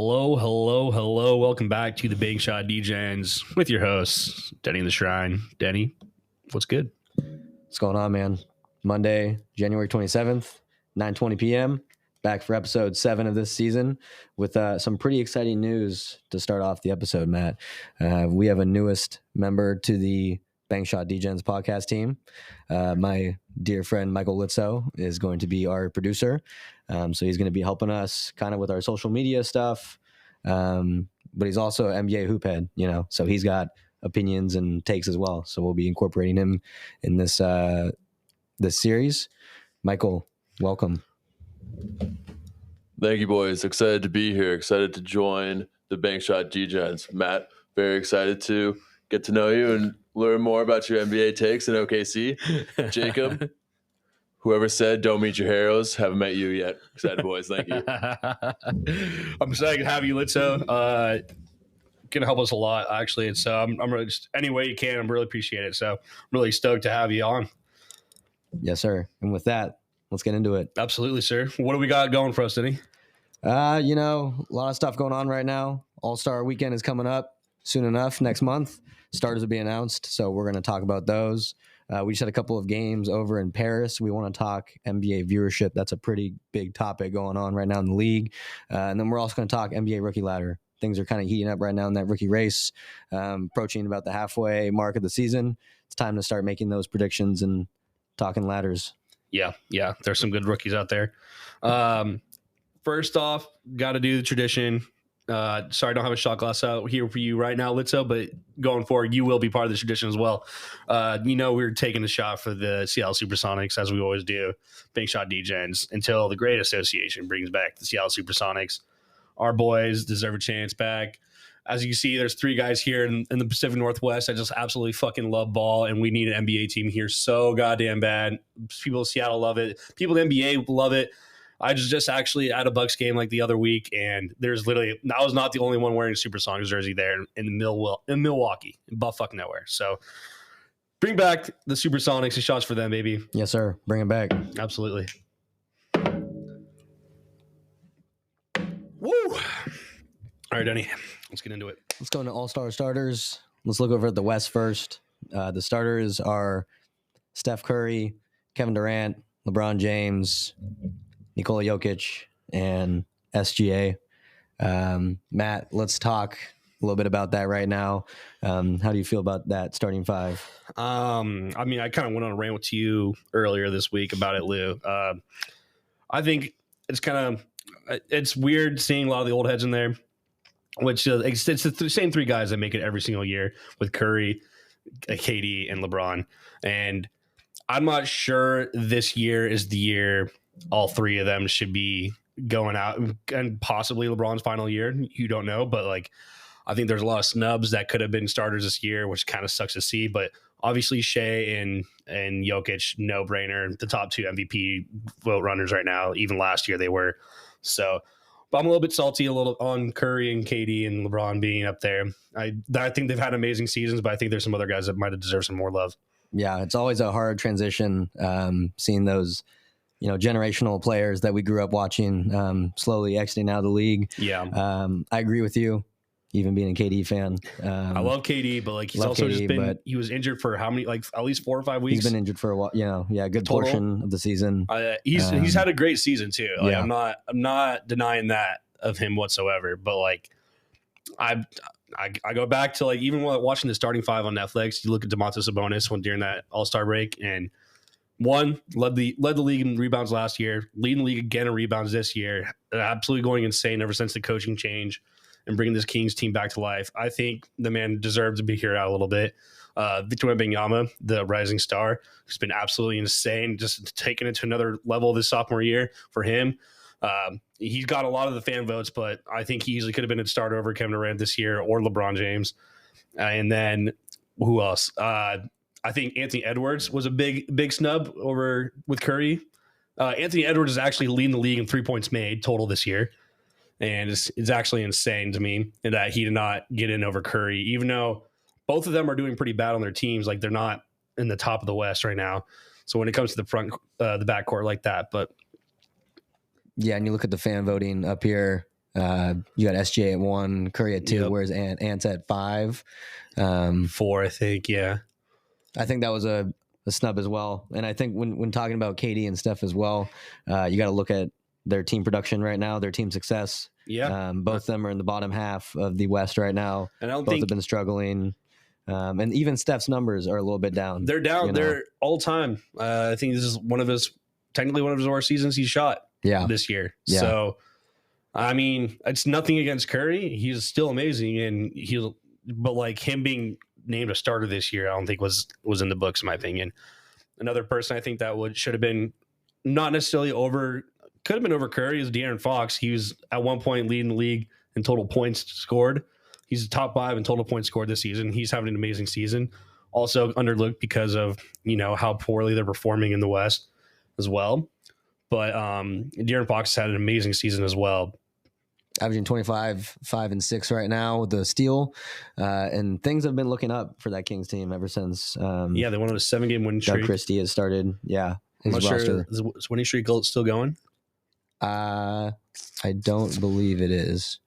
Hello, hello, hello. Welcome back to the Big Shot DJs with your hosts, Denny the Shrine. Denny, what's good? What's going on, man? Monday, January 27th, 9:20 p.m. Back for episode 7 of this season with some pretty exciting news to start off the episode, Matt. We have a newest member to the Bang Shot DJs podcast team. My dear friend Michael Litzo is going to be our producer. So he's going to be helping us kind of with our social media stuff. But he's also an NBA hoop head, so he's got opinions and takes as well. So we'll be incorporating him in this series. Michael, welcome. Thank you, boys. Excited to be here. Excited to join the Bank Shot DJs. Matt, very excited to get to know you and learn more about your NBA takes in OKC. Jacob, whoever said don't meet your heroes, haven't met you yet. Excited, boys. Thank you. I'm excited to have you, Litzo. Going to help us a lot, actually. And so I'm really just any way you can. I'm really appreciate it. So I'm really stoked to have you on. Yes, sir. And with that, let's get into it. Absolutely, sir. What do we got going for us, Denny? A lot of stuff going on right now. All-Star Weekend is coming up soon enough next month. Starters will be announced, so we're going to talk about those. We just had a couple of games over in Paris. We want to talk NBA viewership. That's a pretty big topic going on right now in the league. And then we're also going to talk NBA rookie ladder. Things are kind of heating up right now in that rookie race, approaching about the halfway mark of the season. It's time to start making those predictions and talking ladders. Yeah. There's some good rookies out there. First off, got to do the tradition. Sorry, I don't have a shot glass out here for you right now, Litzo, but going forward, you will be part of the tradition as well. We're taking a shot for the Seattle Supersonics, as we always do, Big Shot DJs, until the great association brings back the Seattle Supersonics. Our boys deserve a chance back. As you can see, there's 3 guys here in the Pacific Northwest. I just absolutely fucking love ball, and we need an NBA team here so goddamn bad. People in Seattle love it. People in the NBA love it. I was just actually at a Bucks game like the other week, and I was not the only one wearing a Supersonics jersey there in Milwaukee, in buttfuck nowhere. So bring back the Supersonics and shots for them, baby. Yes, sir. Bring it back. Absolutely. Woo! All right, Denny, let's get into it. Let's go into All-Star starters. Let's look over at the West first. The starters are Steph Curry, Kevin Durant, LeBron James, Nikola Jokic, and SGA. Matt, let's talk a little bit about that right now. How do you feel about that starting 5? I kind of went on a rant with you earlier this week about it, Lou. I think it's weird seeing a lot of the old heads in there, which it's the same 3 guys that make it every single year with Curry, KD, and LeBron. And I'm not sure this year is the year all 3 of them should be going out, and possibly LeBron's final year. You don't know, but I think there's a lot of snubs that could have been starters this year, which kind of sucks to see. But obviously Shea and Jokic, no brainer, the top 2 MVP vote runners right now. Even last year they were. So, but I'm a little bit salty on Curry and KD and LeBron being up there. I think they've had amazing seasons, but I think there's some other guys that might have deserved some more love. Yeah, it's always a hard transition, seeing those generational players that we grew up watching slowly exiting out of the league. Yeah. I agree with you, even being a KD fan. I love KD, but he's also he was injured for how many, at least 4 or 5 weeks. He's been injured for a while, a good portion of the season. He's had a great season too. Yeah. I'm not denying that of him whatsoever, but I go back to even while watching the starting 5 on Netflix, you look at Domantas Sabonis during that All-Star break, and led the league in rebounds last year, leading the league again in rebounds this year. Absolutely going insane ever since the coaching change and bringing this Kings team back to life. I think the man deserves to be here out a little bit. Victor Wembanyama, the rising star, who's been absolutely insane, just taking it to another level this sophomore year for him. He's got a lot of the fan votes, but I think he easily could have been a starter over Kevin Durant this year or LeBron James. And then who else? I think Anthony Edwards was a big snub over with Curry. Anthony Edwards is actually leading the league in 3 points made total this year. And it's actually insane to me that he did not get in over Curry, even though both of them are doing pretty bad on their teams. They're not in the top of the West right now. So when it comes to the backcourt like that, but yeah, and you look at the fan voting up here, You got SGA at 1, Curry at 2, Yep. whereas Ant's at 5. 4, I think. Yeah. I think that was a snub as well. And I think when talking about KD and Steph as well, you got to look at their team production right now, their team success. Yeah. Both of them are in the bottom half of the West right now. And I don't Both think have been struggling. And even Steph's numbers are a little bit down. they're down. you know? They're all time. I think this is technically one of his worst seasons he's shot this year. Yeah. So, I mean, it's nothing against Curry. He's still amazing. And but like him being named a starter this year, I don't think was in the books, in my opinion. Another person I think that should have been not necessarily could have been over Curry is De'Aaron Fox. He was at one point leading the league in total points scored. He's top 5 in total points scored this season. He's having an amazing season. Also underlooked because of, how poorly they're performing in the West as well. But De'Aaron Fox had an amazing season as well. Averaging 25, 5, and 6 right now with the steal. And things have been looking up for that Kings team ever since. They went on a 7-game winning Doug streak. Christie has started. Yeah. I'm His not roster. sure. Is winning streak still going? I don't believe it is.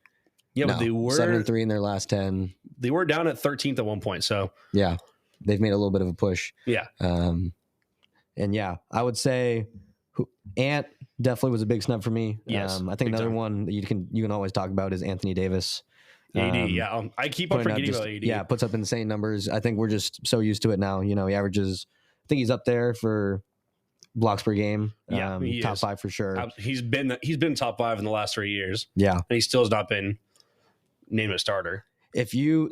Yeah, No, but they were 7-3 in their last 10. They were down at 13th at one point. So Yeah. They've made a little bit of a push. yeah, And yeah, I would say Ant definitely was a big snub for me. Yes, I think big another time. one that you can always talk about is Anthony Davis. AD. I keep on putting up forgetting just- about AD. Yeah, puts up insane numbers. I think we're just so used to it now. He averages, I think he's up there for blocks per game. Yeah, he top is. 5 for sure. He's been top 5 in the last 3 years, Yeah. and he still has not been named a starter. If you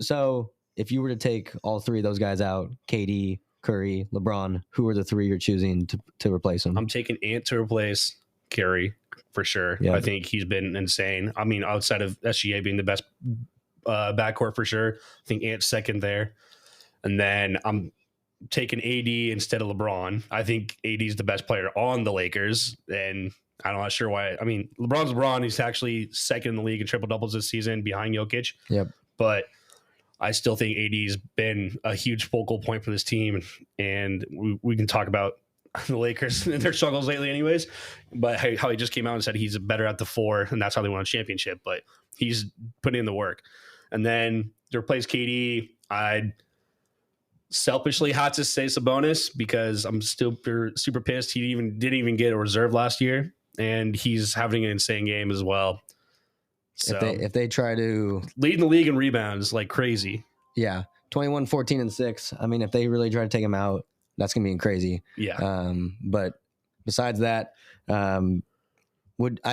were to take all 3 of those guys out, KD, Curry, LeBron, who are the 3 you're choosing to replace them? I'm taking Ant to replace Curry for sure. Yeah. I think he's been insane. I mean, outside of SGA being the best backcourt for sure, I think Ant's second there. And then I'm taking AD instead of LeBron. I think AD is the best player on the Lakers, and I'm not sure why. I mean, LeBron's LeBron. He's actually second in the league in triple doubles this season behind Jokic. Yep. But I still think AD's been a huge focal point for this team, and we can talk about the Lakers and their struggles lately anyways, but how he just came out and said he's better at the 4, and that's how they won a championship, but he's putting in the work. And then to replace KD, I'd selfishly had to say Sabonis because I'm still super pissed. He didn't even get a reserve last year, and he's having an insane game as well. So If they try to leading the league in rebounds like crazy. 21, 14, and 6. I mean, if they really try to take him out, that's gonna be crazy. Yeah. But besides that, I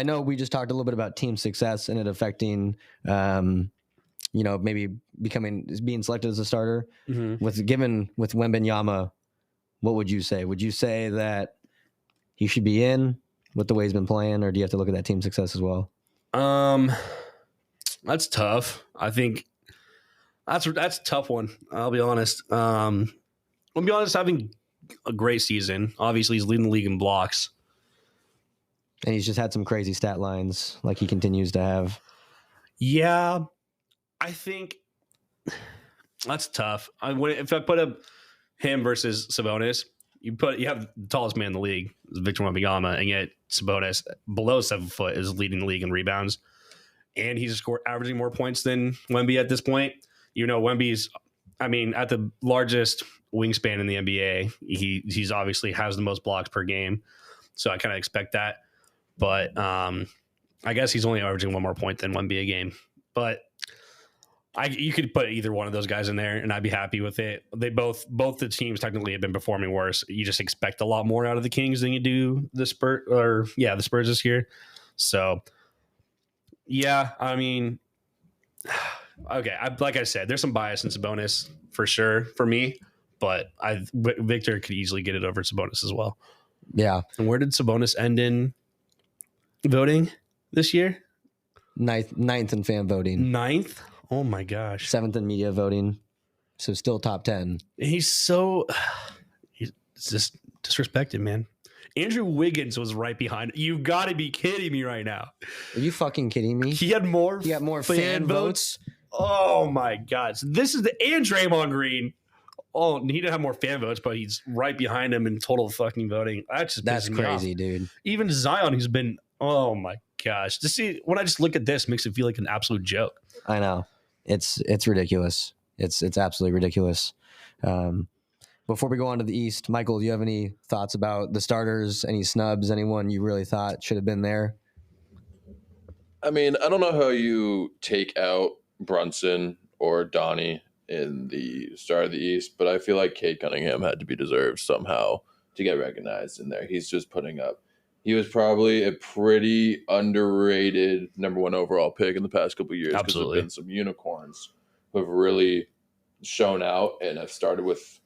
know we just talked a little bit about team success and it affecting, maybe being selected as a starter. Mm-hmm. With Wembanyama, what would you say? Would you say that he should be in with the way he's been playing, or do you have to look at that team success as well? That's tough. I think that's a tough one. I'll be honest. Having a great season. Obviously, he's leading the league in blocks. And he's just had some crazy stat lines like he continues to have. Yeah, I think that's tough. If I put up him versus Sabonis, you have the tallest man in the league, Victor Wembanyama, and yet Sabonis below 7 foot is leading the league in rebounds, and he's averaging more points than Wemby at this point. Wemby's, at the largest wingspan in the NBA, he's obviously has the most blocks per game, so I kind of expect that. But I guess he's only averaging 1 more point than Wemby a game. But you could put either one of those guys in there, and I'd be happy with it. They both the teams technically have been performing worse. You just expect a lot more out of the Kings than you do the Spurs this year. So yeah, okay. Like I said, there's some bias in Sabonis for sure for me, but Victor could easily get it over Sabonis as well. Yeah. And where did Sabonis end in voting this year? Ninth in fan voting. 9th? Oh my gosh. 7th in media voting. So still top 10. He's just disrespected, man. Andrew Wiggins was right behind. You got to be kidding me right now. Are you fucking kidding me? He got more fan votes. Oh my God. So this is and Draymond Green. Oh, he didn't have more fan votes, but he's right behind him in total fucking voting. That's crazy, dude. Even Zion, who's been Oh my gosh. To see when I just look at this makes it feel like an absolute joke. I know. It's ridiculous. It's absolutely ridiculous. Before we go on to the East, Michael, do you have any thoughts about the starters? Any snubs? Anyone you really thought should have been there? I mean, I don't know how you take out Brunson or Donnie in the start of the East, but I feel like Cade Cunningham had to be deserved somehow to get recognized in there. He's just putting up. He was probably a pretty underrated number 1 overall pick in the past couple of years because there have Absolutely. been some unicorns who have really shown out and have started with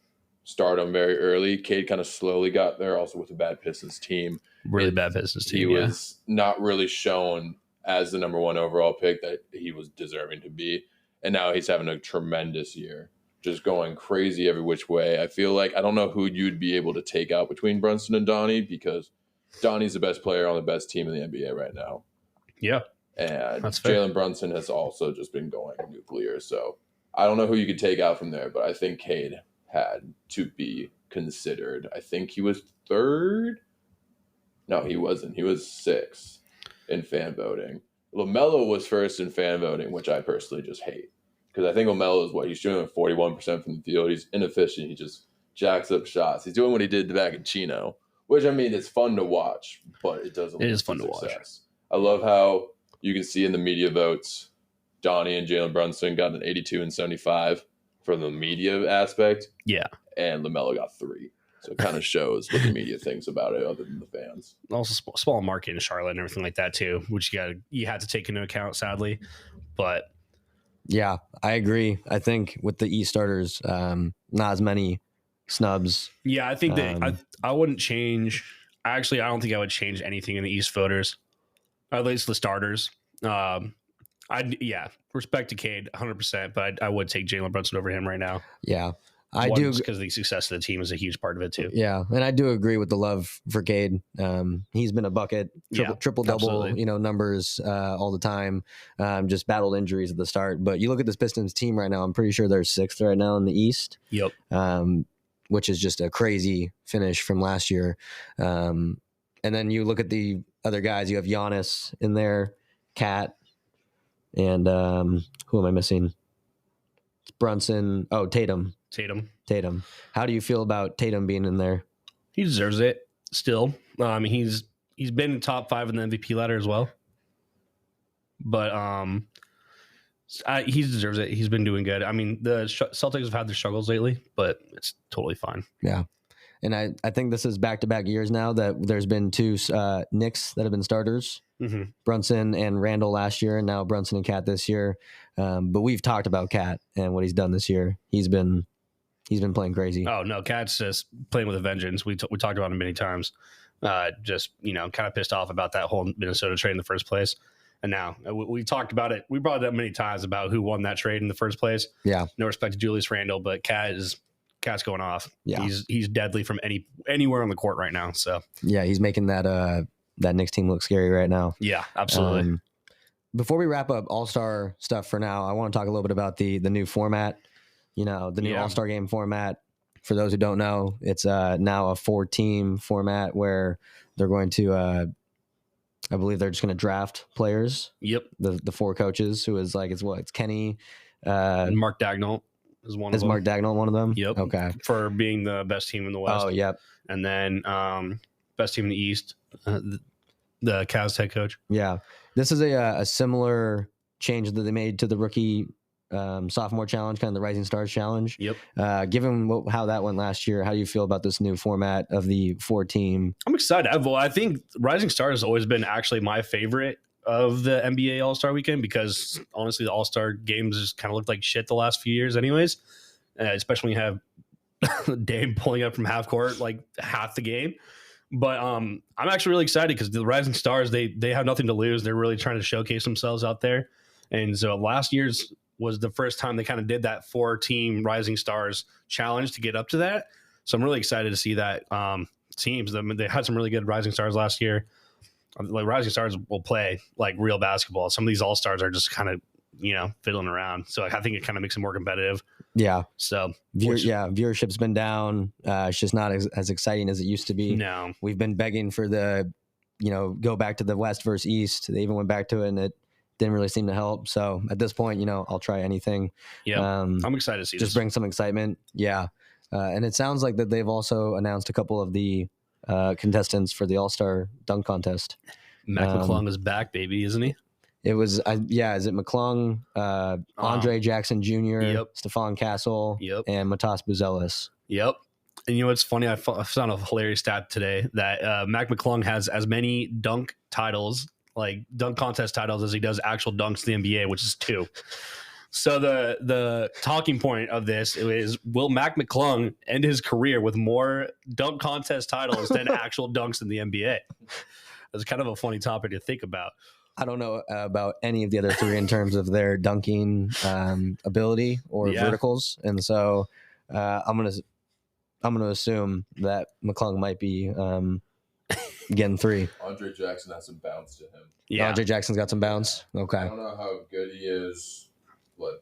stardom very early. Cade kind of slowly got there, also with a bad Pistons team. Really bad Pistons team. He was not really shown as the number 1 overall pick that he was deserving to be. And now he's having a tremendous year, just going crazy every which way. I feel like I don't know who you'd be able to take out between Brunson and Donnie, because Donnie's the best player on the best team in the NBA right now. Yeah. And That's fair. Jalen Brunson has also just been going nuclear. So I don't know who you could take out from there, but I think Cade had to be considered. I think he was 3rd. No, he wasn't. He was 6th in fan voting. LaMelo was 1st in fan voting, which I personally just hate. Because I think LaMelo is he's shooting 41% from the field. He's inefficient. He just jacks up shots. He's doing what he did back in Chino, which, I mean, it's fun to watch, but it doesn't. It is fun to watch. I love how you can see in the media votes, Donnie and Jalen Brunson got an 82 and 75 from the media aspect. Yeah. And LaMelo got 3. So it kind of shows what the media thinks about it other than the fans. Also, small market in Charlotte and everything like that too, which you had to take into account, sadly. But yeah, I agree. I think with the East starters, not as many snubs. Yeah, I think that I wouldn't change. Actually, I don't think I would change anything in the East voters, at least the starters. Respect to Cade 100%, but I would take Jalen Brunson over him right now. Yeah. I do, because the success of the team is a huge part of it too. Yeah, and I do agree with the love for Cade. He's been a bucket, triple double, numbers all the time. Just battled injuries at the start, but you look at this Pistons team right now. I'm pretty sure they're 6th right now in the East. Yep. Which is just a crazy finish from last year. And then you look at the other guys. You have Giannis in there, Cat, and who am I missing? It's Brunson. Oh, Tatum. How do you feel about Tatum being in there? He deserves it still. He's been top 5 in the MVP ladder as well. But he deserves it. He's been doing good. I mean, the Celtics have had their struggles lately, but it's totally fine. Yeah. And I think this is back-to-back years now that there's been 2 Knicks that have been starters. Mm-hmm. Brunson and Randall last year, and now Brunson and Cat this year. But we've talked about Cat and what he's done this year. He's been playing crazy. Oh no, Cat's just playing with a vengeance. We talked about him many times. Just kind of pissed off about that whole Minnesota trade in the first place. And now we talked about it. We brought it up many times about who won that trade in the first place. Yeah. No respect to Julius Randle, but Cat's going off. Yeah. He's deadly from anywhere on the court right now. So yeah, he's making that Knicks team look scary right now. Yeah, absolutely. Before we wrap up All-Star stuff for now, I want to talk a little bit about the new format. The new All-Star game format. For those who don't know, it's now a 4-team format where they're going to, I believe they're just going to draft players. Yep. The 4 coaches, who is it's Kenny. And Mark Dagnall is one of them. Is Mark Dagnall one of them? Yep. Okay. For being the best team in the West. Oh, yep. And then best team in the East, the Cavs head coach. Yeah. This is a similar change that they made to the rookie sophomore challenge, kind of the Rising Stars challenge. Yep. Given how that went last year, how do you feel about this new format of the 4-team? I'm excited. I think Rising Stars has always been actually my favorite of the NBA All-Star Weekend, because honestly, the All-Star games just kind of looked like shit the last few years anyways, especially when you have Dame pulling up from half court like half the game. But I'm actually really excited because the Rising Stars, they have nothing to lose. They're really trying to showcase themselves out there. And so last year's was the first time they kind of did that 4-team Rising Stars challenge to get up to that. So I'm really excited to see that teams. They had some really good Rising Stars last year. Like Rising Stars will play like real basketball. Some of these All-Stars are just kind of, fiddling around. So I think it kind of makes it more competitive. Yeah. So viewership's been down. It's just not as exciting as it used to be. No. We've been begging for the go back to the West versus East. They even went back to it, and it didn't really seem to help. So at this point, I'll try anything. Yeah, I'm excited to see just this. bring some excitement. Yeah. And it sounds like that they've also announced a couple of the contestants for the All-Star dunk contest. Mac McClung is back, baby, isn't he? It was, is it McClung, Andre Jackson Jr., Stephon Castle, and Matas Buzelis. Yep. And what's funny? I found a hilarious stat today that Mac McClung has as many dunk titles, like dunk contest titles, as he does actual dunks in the NBA, which is 2. So the talking point of this is, will Mac McClung end his career with more dunk contest titles than actual dunks in the NBA? It's kind of a funny topic to think about. I don't know about any of the other 3 in terms of their dunking ability or verticals, and so I'm gonna assume that McClung might be getting 3. Andre Jackson has some bounce to him. Yeah, Andre Jackson's got some bounce. Okay, I don't know how good he is,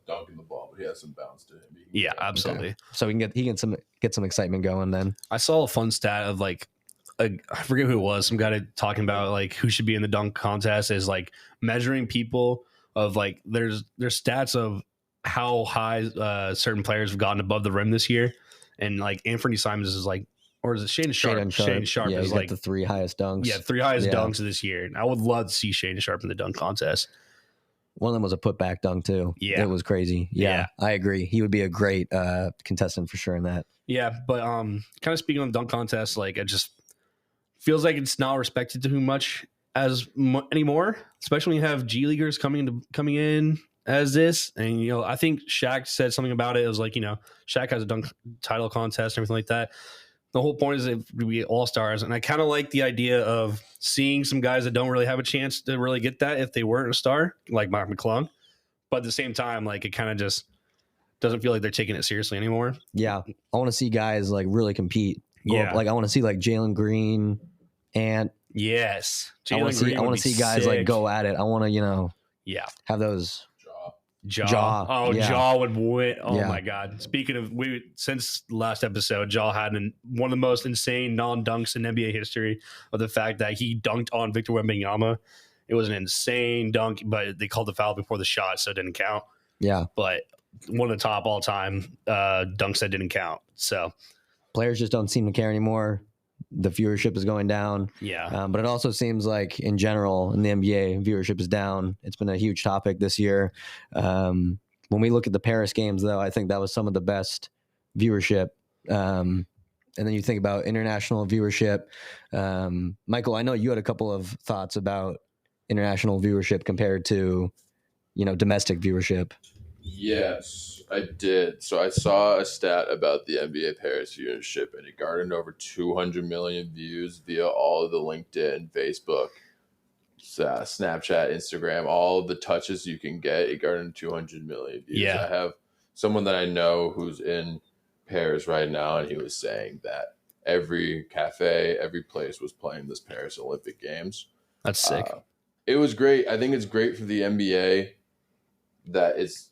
dunking the ball, but he has some bounce to him. Yeah, absolutely. Okay. So he can get some excitement going. Then I saw a fun stat of I forget who it was. Some guy talking about who should be in the dunk contest is measuring people of there's stats of how high certain players have gotten above the rim this year, and Anthony Simons is or is it Shane Sharp? Shane Sharp is the 3 highest dunks. Yeah, 3 highest dunks this year. And I would love to see Shane Sharp in the dunk contest. One of them was a putback dunk too. Yeah, it was crazy. Yeah, I agree. He would be a great contestant for sure in that. Yeah, but kind of speaking on the dunk contest, it just feels like it's not respected too much anymore, especially when you have G Leaguers coming in as this. And I think Shaq said something about it. It was Shaq has a dunk title contest and everything like that. The whole point is it would be all-stars, and I kind of like the idea of seeing some guys that don't really have a chance to really get that if they weren't a star, like Mark McClung. But at the same time, it kind of just doesn't feel like they're taking it seriously anymore. Yeah, I want to see guys really compete. I want to see Jalen Green, and yes, I want to see guys go at it. I want to have those. Jaw. Oh, yeah. Jaw would win. Oh my God. Speaking of, since last episode, Jaw had one of the most insane non-dunks in NBA history of the fact that he dunked on Victor Wembanyama. It was an insane dunk, but they called the foul before the shot, so it didn't count. Yeah. But one of the top all-time dunks that didn't count. So players just don't seem to care anymore. The viewership is going down. Yeah. But it also seems like in general in the NBA, viewership is down. It's been a huge topic this year. When we look at the Paris games, though, I think that was some of the best viewership. And then you think about international viewership. Michael, I know you had a couple of thoughts about international viewership compared to, domestic viewership. Yes, I did. So I saw a stat about the NBA Paris viewership, and it garnered over 200 million views via all of the LinkedIn, Facebook, Snapchat, Instagram, all of the touches you can get. It garnered 200 million views. Yeah. I have someone that I know who's in Paris right now, and he was saying that every cafe, every place was playing this Paris Olympic Games. That's sick. It was great. I think it's great for the NBA that it's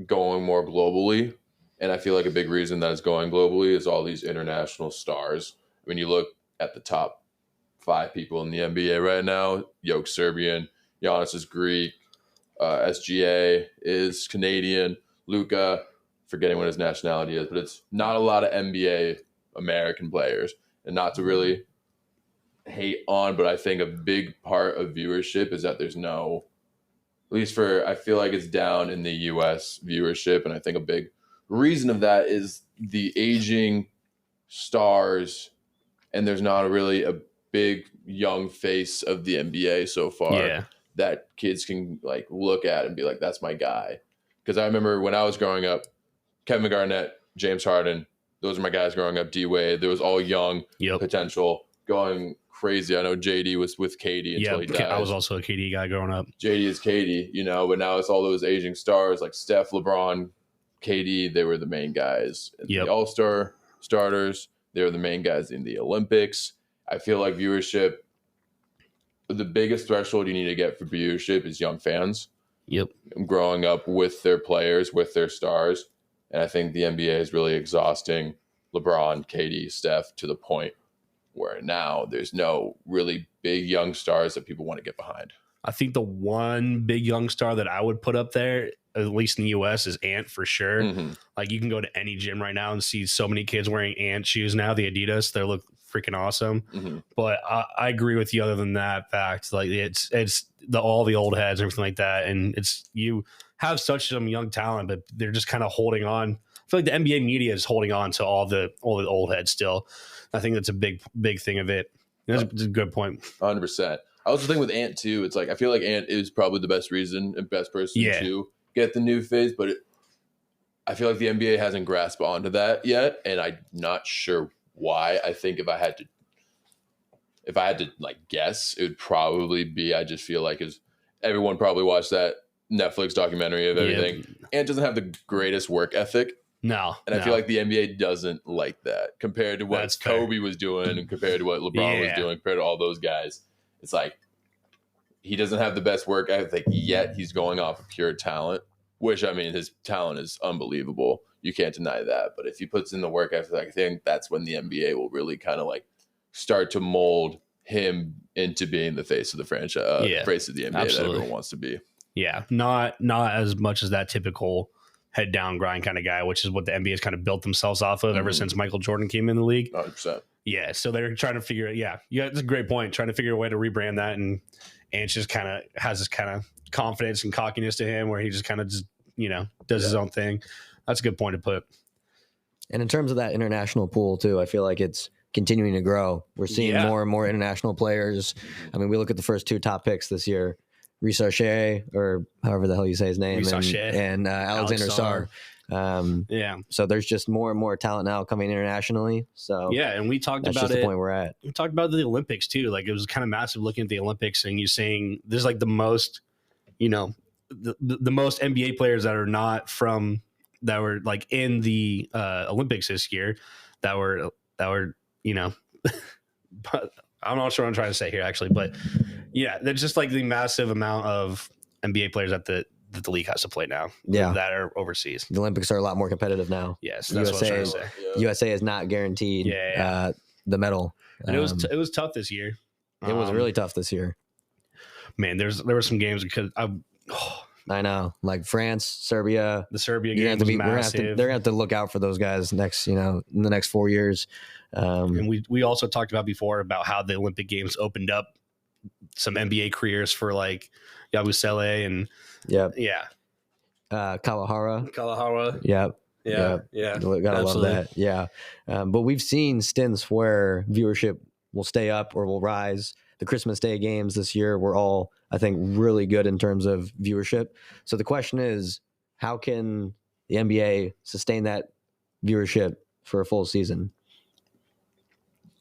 going more globally, and I feel like a big reason that it's going globally is all these international stars. When you look at the top 5 people in the NBA right now, Jokic Serbian, Giannis is Greek, SGA is Canadian, Luka, forgetting what his nationality is, but it's not a lot of NBA American players. And not to really hate on, but I think a big part of viewership is that there's no, at least I feel like it's down in the US viewership. And I think a big reason of that is the aging stars, and there's not really a big young face of the NBA so far that kids can look at and be like, that's my guy. Because I remember when I was growing up, Kevin Garnett, James Harden, those are my guys growing up. D-Wade, there was all young potential going crazy. I know JD was with KD until he died. I was also a KD guy growing up. JD is KD, but now it's all those aging stars like Steph, LeBron, KD. They were the main guys in the All-Star starters. They were the main guys in the Olympics. I feel like viewership, the biggest threshold you need to get for viewership is young fans. Yep. Growing up with their players, with their stars. And I think the NBA is really exhausting LeBron, KD, Steph to the point where now there's no really big young stars that people want to get behind. I think the one big young star that I would put up there, at least in the US, is Ant for sure. Mm-hmm. Like you can go to any gym right now and see so many kids wearing Ant shoes now, the Adidas. They look freaking awesome. Mm-hmm. But I agree with you. Other than that fact, like it's all the old heads and everything like that, and it's you have such some young talent, but they're just kind of holding on. I feel like the NBA media is holding on to all the old heads still. I think that's a big thing of it. That's a good point. 100%. I also think with Ant too, it's like I feel like Ant is probably the best reason and best person to get the new face, but I feel like the NBA hasn't grasped onto that yet, and I'm not sure why. I think if I had to like guess, it would probably be I just feel like everyone probably watched that Netflix documentary of everything. Ant doesn't have the greatest work ethic. No. And I feel like the NBA doesn't like that compared to what Kobe was doing and compared to what LeBron was doing, compared to all those guys. It's like he doesn't have the best work ethic yet. He's going off of pure talent, which, I mean, his talent is unbelievable. You can't deny that. But if he puts in the work ethic, I think that's when the NBA will really kind of like start to mold him into being the face of the franchise, face of the NBA that everyone wants to be. Yeah, not as much as that typical head down grind kind of guy, which is what the NBA has kind of built themselves off of ever since Michael Jordan came in the league. 100%. Yeah, so they're trying to figure it. Yeah, that's a great point. Trying to figure a way to rebrand that, and just kind of has this kind of confidence and cockiness to him, where he just kind of does his own thing. That's a good point to put. And in terms of that international pool too, I feel like it's continuing to grow. We're seeing more and more international players. I mean, we look at the first two top picks this year, Risa Shea, or however the hell you say his name, and Alexander Sarr. So there's just more and more talent now coming internationally. So and we talked that's about just the point we're at. We talked about the Olympics too. Like it was kind of massive looking at the Olympics and you saying there's like the most, the most NBA players that are not from that were like in the Olympics this year that were but I'm not sure what I'm trying to say here actually, but there's just like the massive amount of NBA players that the league has to play now that are overseas. The Olympics are a lot more competitive now. Yes, that's what I'm trying to say. USA is not guaranteed the medal. And it was tough this year. It was really tough this year. Man, there were some games because I know, like France, Serbia. The Serbia game was massive. They're gonna have to look out for those guys next, in the next 4 years. And we also talked about before about how the Olympic Games opened up some NBA careers for like Yabusele and Kawahara. Yep. Gotta love that. Yeah. But we've seen stints where viewership will stay up or will rise. The Christmas Day games this year were all, I think, really good in terms of viewership. So the question is, how can the NBA sustain that viewership for a full season?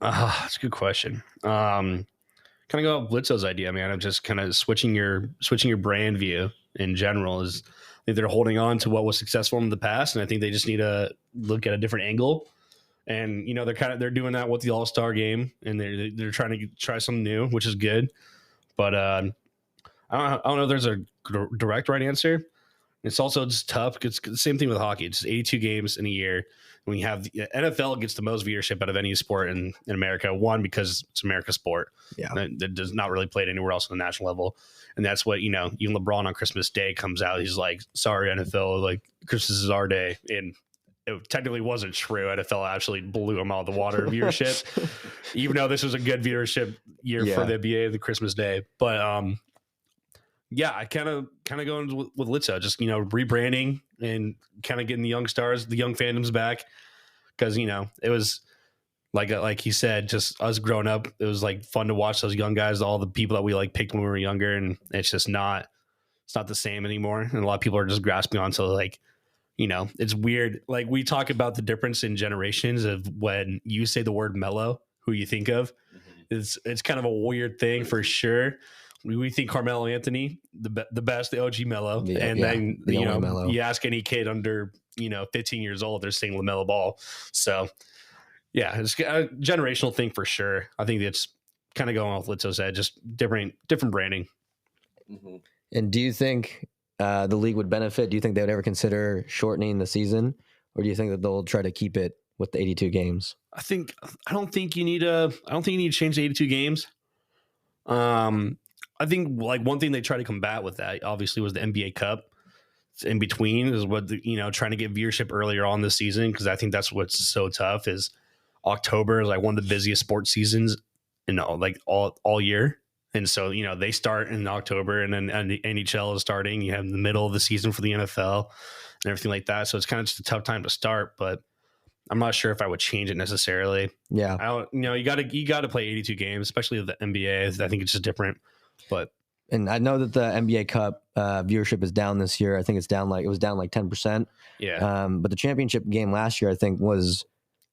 That's a good question. Kind of go off Blitzo's idea, man, of just kind of switching your brand view in general. Is I think they're holding on to what was successful in the past, and I think they just need to look at a different angle. And they're doing that with the All-Star game, and they're trying to try something new, which is good. But I don't know if there's a direct right answer. It's also just tough. It's the same thing with hockey. It's 82 games in a year. When you have the NFL gets the most viewership out of any sport in America. One, because it's America's sport. Yeah, that does not really play it anywhere else on the national level. And that's what even LeBron on Christmas Day comes out. He's like, "Sorry, NFL, like Christmas is our day." And it technically wasn't true. NFL actually blew him out of the water viewership, even though this was a good viewership year for the NBA, the Christmas Day. But I kind of going with Litzo, just rebranding and kind of getting the young stars, the young fandoms back, because it was like he said, just us growing up, it was like fun to watch those young guys, all the people that we like picked when we were younger, and it's just not the same anymore, and a lot of people are just grasping onto like. It's weird. Like we talk about the difference in generations of when you say the word mellow, who you think of. Mm-hmm. It's kind of a weird thing for sure. We think Carmelo Anthony, the best, the OG Mellow. Then, Mellow. You ask any kid under, 15 years old, they're saying LaMelo Ball. So, it's a generational thing for sure. I think it's kind of going off Litzo's head, just different branding. Mm-hmm. And do you think the league would benefit? Do you think they would ever consider shortening the season? Or do you think that they'll try to keep it with the 82 games? I don't think you need to change the 82 games. I think like one thing they try to combat with that obviously was the NBA Cup. In between is what trying to get viewership earlier on this season, because I think that's what's so tough is October is like one of the busiest sports seasons like all year. And so, they start in October, and then the NHL is starting. You have the middle of the season for the NFL and everything like that. So it's kind of just a tough time to start, but I'm not sure if I would change it necessarily. Yeah. I don't, you got to play 82 games, especially the NBA. I think it's just different, but. And I know that the NBA Cup viewership is down this year. I think it was down like 10%. Yeah. But the championship game last year, I think, was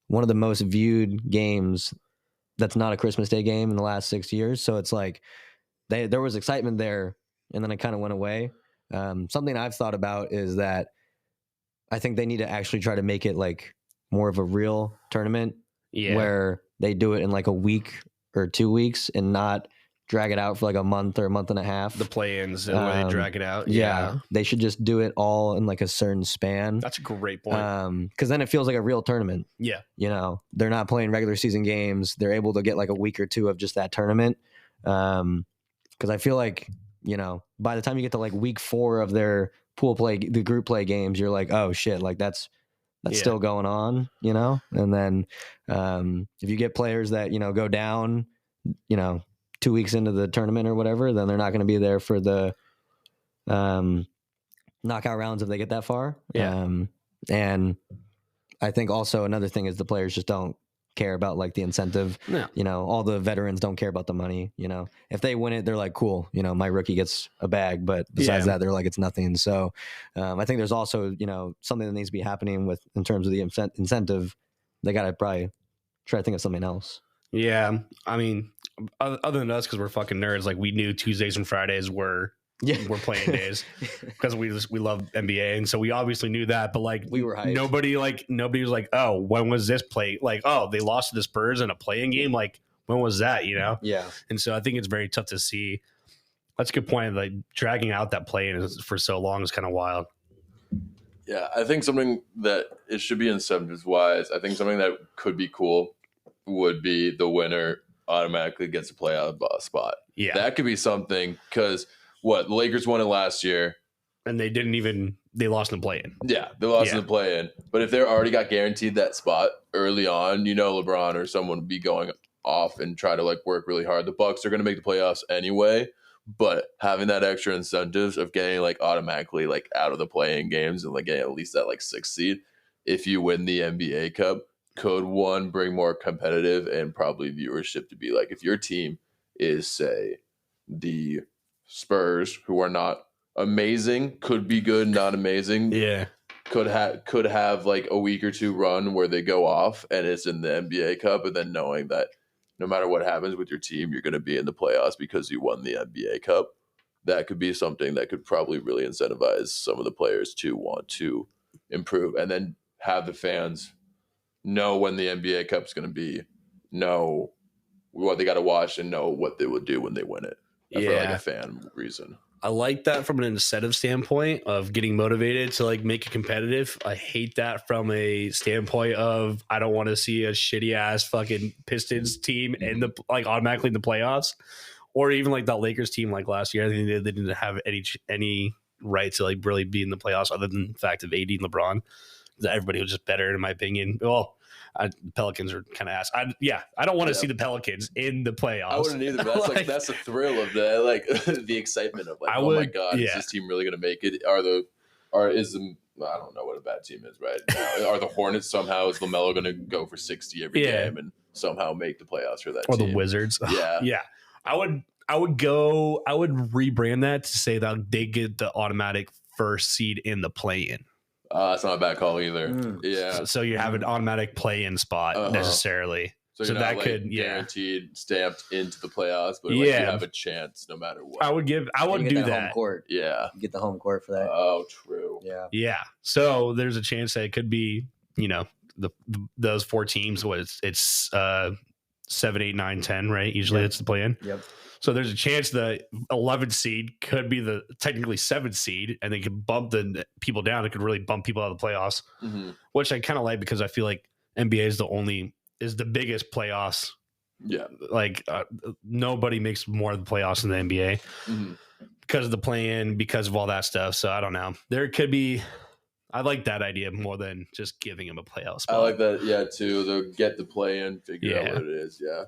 one of the most viewed games that's not a Christmas Day game in the last 6 years. So it's like there was excitement there, and then it kind of went away. Something I've thought about is that I think they need to actually try to make it like more of a real tournament where they do it in like a week or 2 weeks and not drag it out for like a month or a month and a half. The play-ins and where they drag it out. Yeah. They should just do it all in like a certain span. That's a great point. Because then it feels like a real tournament. Yeah. They're not playing regular season games. They're able to get like a week or two of just that tournament. Because I feel like, by the time you get to like week 4 of their the group play games, you're like, oh shit, like that's still going on, And then if you get players that, go down, 2 weeks into the tournament or whatever, then they're not going to be there for the knockout rounds if they get that far. Yeah. And I think also another thing is the players just don't care about like the incentive. No. All the veterans don't care about the money. If they win it, they're like, cool, my rookie gets a bag, but besides that, they're like, it's nothing. So I think there's also, something that needs to be happening in terms of the incentive. They got to probably try to think of something else. Yeah. I mean, other than us, because we're fucking nerds, like we knew Tuesdays and Fridays were playing days because we love NBA, and so we obviously knew that. But like we were hyped. Nobody was like, oh, when was this play? Like, oh, they lost to the Spurs in a play-in game. Like, when was that? Yeah. And so I think it's very tough to see. That's a good point. Like dragging out that play-in for so long is kind of wild. Yeah, I think something that it should be incentives wise. I think something that could be cool would be the winner automatically gets a playoff spot. Yeah. That could be something, because the Lakers won it last year. And they lost in the play-in. Yeah, they lost in the play-in. But if they already got guaranteed that spot early on, LeBron or someone would be going off and try to like work really hard. The Bucks are going to make the playoffs anyway, but having that extra incentives of getting like automatically like out of the play-in games and like getting at least that like 6th seed if you win the NBA Cup could bring more competitive and probably viewership to be like, if your team is say the Spurs, who are not amazing, could be good, not amazing. Yeah. Could have like a week or 2 run where they go off and it's in the NBA Cup, and then knowing that no matter what happens with your team, you're going to be in the playoffs because you won the NBA Cup. That could be something that could probably really incentivize some of the players to want to improve, and then have the fans know when the NBA Cup is going to be, know what they got to watch, and know what they will do when they win it. For like a fan reason. I like that from an incentive standpoint of getting motivated to like make it competitive. I hate that from a standpoint of I don't want to see a shitty ass fucking Pistons team in the like automatically in the playoffs, or even like that Lakers team like last year. I think they didn't have any right to like really be in the playoffs other than the fact of AD and LeBron. Everybody was just better in my opinion. Well, Pelicans are kind of ass. I don't want to see the Pelicans in the playoffs. I wouldn't either. But that's that's the thrill of that, like the excitement of like, my god, is this team really going to make it? I don't know what a bad team is right now. Are the Hornets somehow, is LaMelo going to go for 60 every game and somehow make the playoffs for that or team? The Wizards? Yeah. I would rebrand that to say that they get the automatic first seed in the play-in. It's not a bad call either. Yeah. So you have an automatic play-in spot necessarily. So that not, could guaranteed stamped into the playoffs, but you have a chance no matter what. I would do that. Home court. Yeah. You get the home court for that. Oh, true. Yeah. Yeah. So there's a chance that it could be, those 4 teams. It's 7, 8, 9, 10, right? Usually it's the play-in. Yep. So there's a chance the 11th seed could be the technically 7th seed, and they could bump the people down. It could really bump people out of the playoffs, which I kind of like because I feel like NBA is the biggest playoffs. Yeah. Like nobody makes more of the playoffs in the NBA because of the play-in, because of all that stuff. So I don't know. There could be. I like that idea more than just giving him a playoff spot. I like that, yeah, too. They'll get the play in, figure out what it is, yeah.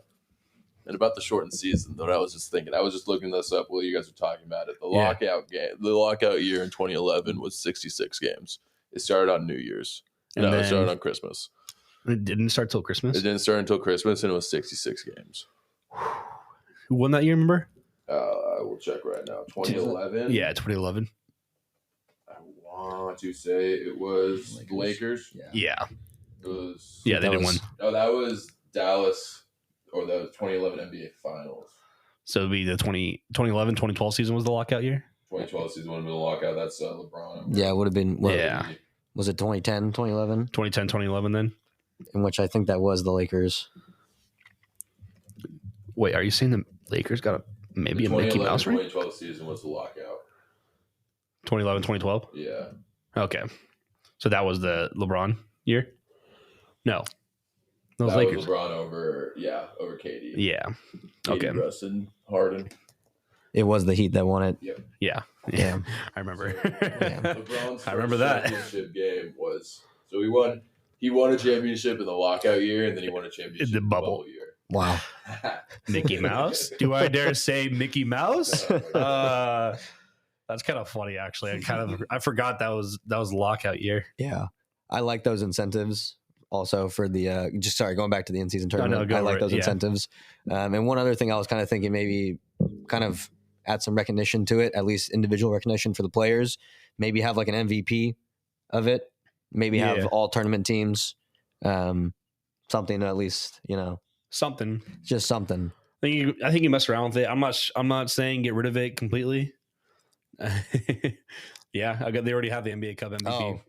And about the shortened season, though, I was just thinking. I was just looking this up while you guys were talking about it. The lockout year in 2011 was 66 games. It started on New Year's. It started on Christmas. It didn't start till Christmas? It didn't start until Christmas, and it was 66 games. Who won that year, remember? I will check right now. 2011? Yeah, 2011. I want to say it was the Lakers. Yeah. It was. Yeah, they didn't win. No, that was Dallas, or the 2011 NBA Finals. So it'd be the 2011, 2012 season was the lockout year? 2012 season would have been the lockout. That's LeBron. Yeah, it would have been. Yeah. Was it 2010, 2011? 2010, 2011 then? In which I think that was the Lakers. Wait, are you saying the Lakers got maybe a Mickey Mouse ring? 2012 season was the lockout. 2011, 2012? Yeah. Okay. So that was the LeBron year? No. That was Lakers. LeBron over KD. Yeah. KD, Okay. Russ, and Harden. It was the Heat that won it. Yep. Yeah. Yeah. I remember. LeBron's I remember that championship game was so he won a championship in the lockout year, and then he won a championship in the bubble year. Wow. Mickey Mouse? Do I dare say Mickey Mouse? That's kind of funny, actually. I forgot that was lockout year. Yeah. I like those incentives. Also for the going back to the in-season tournament, I like those incentives. And one other thing I was kind of thinking, maybe kind of add some recognition to it, at least individual recognition for the players. Maybe have like an MVP of it. Maybe have all tournament teams. Something at least, something, just something. I think you mess around with it. I'm not saying get rid of it completely. Yeah, they already have the NBA Cup MVP. Oh.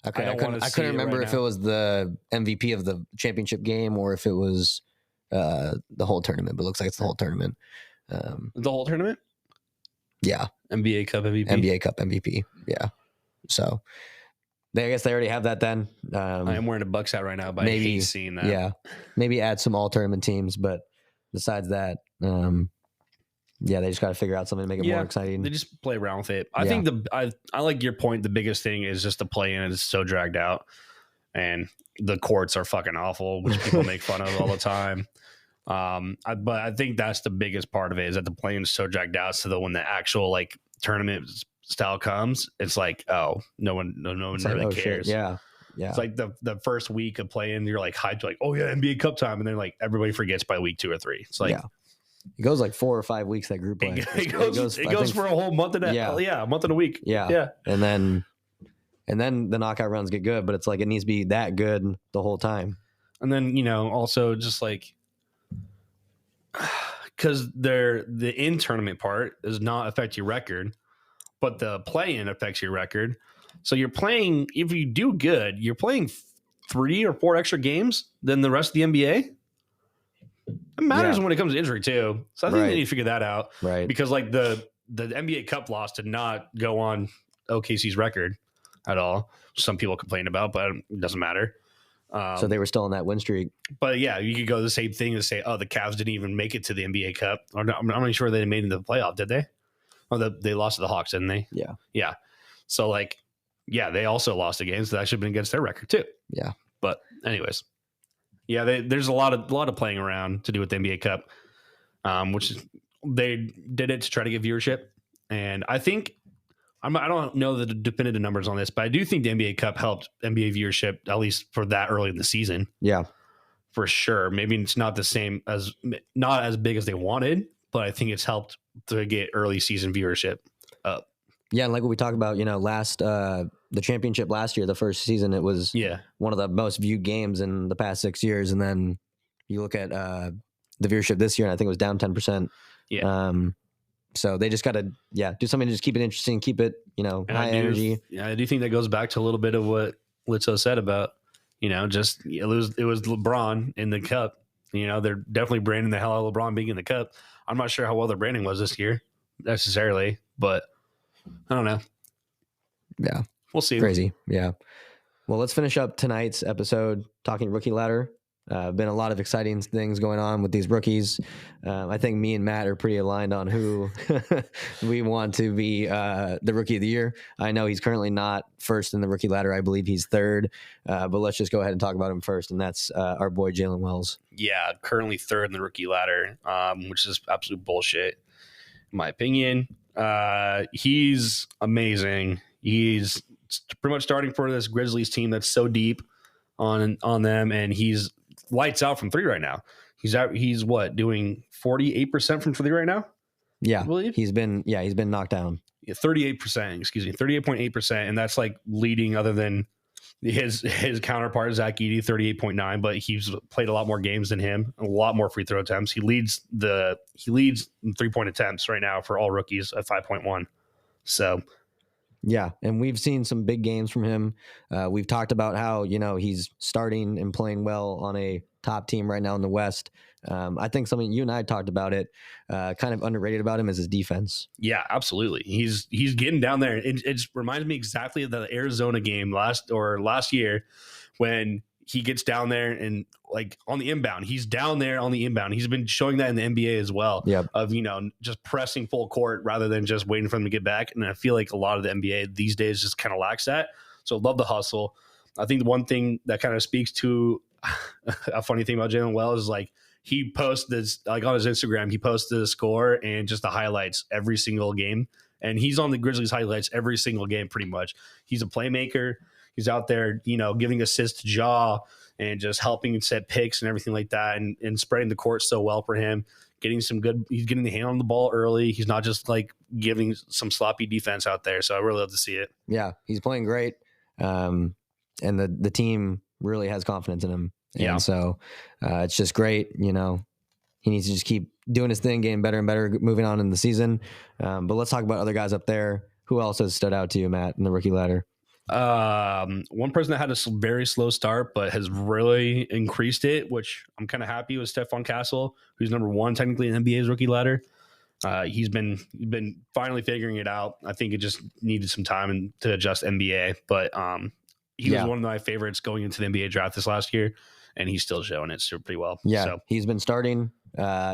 Okay, I couldn't remember if it was the MVP of the championship game or if it was the whole tournament, but it looks like it's the whole tournament. The whole tournament? Yeah. NBA Cup MVP? NBA Cup MVP, yeah. So, I guess they already have that then. I am wearing a Bucks hat right now, but maybe, I hate seeing that. Yeah, maybe add some all-tournament teams, but besides that, they just got to figure out something to make it more exciting. They just play around with it. I think I like your point. The biggest thing is just the play in. It's so dragged out, and the courts are fucking awful, which people make fun of all the time. But I think that's the biggest part of it is that the play in is so dragged out. So that when the actual like tournament style comes, it's like, oh, no one really cares. Shit. Yeah. It's like the first week of playing, you're like hyped, like, oh yeah, NBA Cup time, and then like everybody forgets by week 2 or 3. It's like. It goes like 4 or 5 weeks that group play. It goes for a whole month and a month and a week. Yeah. And then the knockout rounds get good, but it's like it needs to be that good the whole time. And then, also just like because the in tournament part does not affect your record, but the play in affects your record. So you're playing, if you do good, you're playing 3 or 4 extra games than the rest of the NBA. It matters when it comes to injury too. So I think they need to figure that out. Right. Because like the NBA Cup loss did not go on OKC's record at all. Some people complain about, but it doesn't matter. So they were still on that win streak. But yeah, you could go the same thing and say, oh, the Cavs didn't even make it to the NBA Cup. I'm not really sure they made it into the playoff, did they? Oh, they lost to the Hawks, didn't they? Yeah. Yeah. So like, yeah, they also lost a game, so that should have been against their record too. Yeah. But anyways. Yeah, there's a lot of playing around to do with the NBA Cup, which they did it to try to get viewership. And I think I don't know the definitive numbers on this, but I do think the NBA Cup helped NBA viewership at least for that early in the season. Yeah, for sure. Maybe it's not the same not as big as they wanted, but I think it's helped to get early season viewership up. Yeah, and like what we talked about, last the championship last year, the first season, it was one of the most viewed games in the past 6 years. And then you look at the viewership this year, and I think it was down 10%. Yeah. So they just got to do something to just keep it interesting, keep it high energy. Yeah, I do think that goes back to a little bit of what Litzo said about just it was LeBron in the cup. They're definitely branding the hell out of LeBron being in the cup. I'm not sure how well their branding was this year necessarily, but I don't know. Yeah. We'll see. Crazy. Yeah. Well, let's finish up tonight's episode talking rookie ladder. Been a lot of exciting things going on with these rookies. I think me and Matt are pretty aligned on who we want to be the rookie of the year. I know he's currently not first in the rookie ladder. I believe he's third. But let's just go ahead and talk about him first, and that's our boy Jalen Wells. Yeah, currently third in the rookie ladder, which is absolute bullshit, in my opinion. He's amazing. He's pretty much starting for this Grizzlies team that's so deep on them, and he's lights out from three right now. He's what, doing 48% from three right now? Yeah, I believe he's been knocked down. Yeah, 38%, 38.8%, and that's like leading other than his counterpart Zach Edey, 38.9, but he's played a lot more games than him, a lot more free throw attempts. He leads in 3-point attempts right now for all rookies at 5.1. So yeah, and we've seen some big games from him. We've talked about how, he's starting and playing well on a top team right now in the West. I think something you and I talked about it, kind of underrated about him is his defense. Yeah, absolutely. He's getting down there. It reminds me exactly of the Arizona game last year when he gets down there and like on the inbound, he's down there on the inbound. He's been showing that in the NBA as well. Yep. Of, just pressing full court rather than just waiting for them to get back. And I feel like a lot of the NBA these days just kind of lacks that. So love the hustle. I think the one thing that kind of speaks to a funny thing about Jalen Wells is like he posts this, like on his Instagram, he posted the score and just the highlights every single game. And he's on the Grizzlies highlights every single game pretty much. He's a playmaker. He's out there, giving assists to Ja and just helping set picks and everything like that, and spreading the court so well for him. He's getting the hand on the ball early. He's not just like giving some sloppy defense out there. So I really love to see it. Yeah, he's playing great. And the team really has confidence in him. And so it's just great. He needs to just keep doing his thing, getting better and better, moving on in the season. But let's talk about other guys up there. Who else has stood out to you, Matt, in the rookie ladder? One person that had a very slow start but has really increased it, which I'm kind of happy with, Stephon Castle, who's number one technically in NBA's rookie ladder. He's been finally figuring it out. I think it just needed some time to adjust NBA, but he was one of my favorites going into the NBA draft this last year, and he's still showing it pretty well. Yeah, so he's been starting.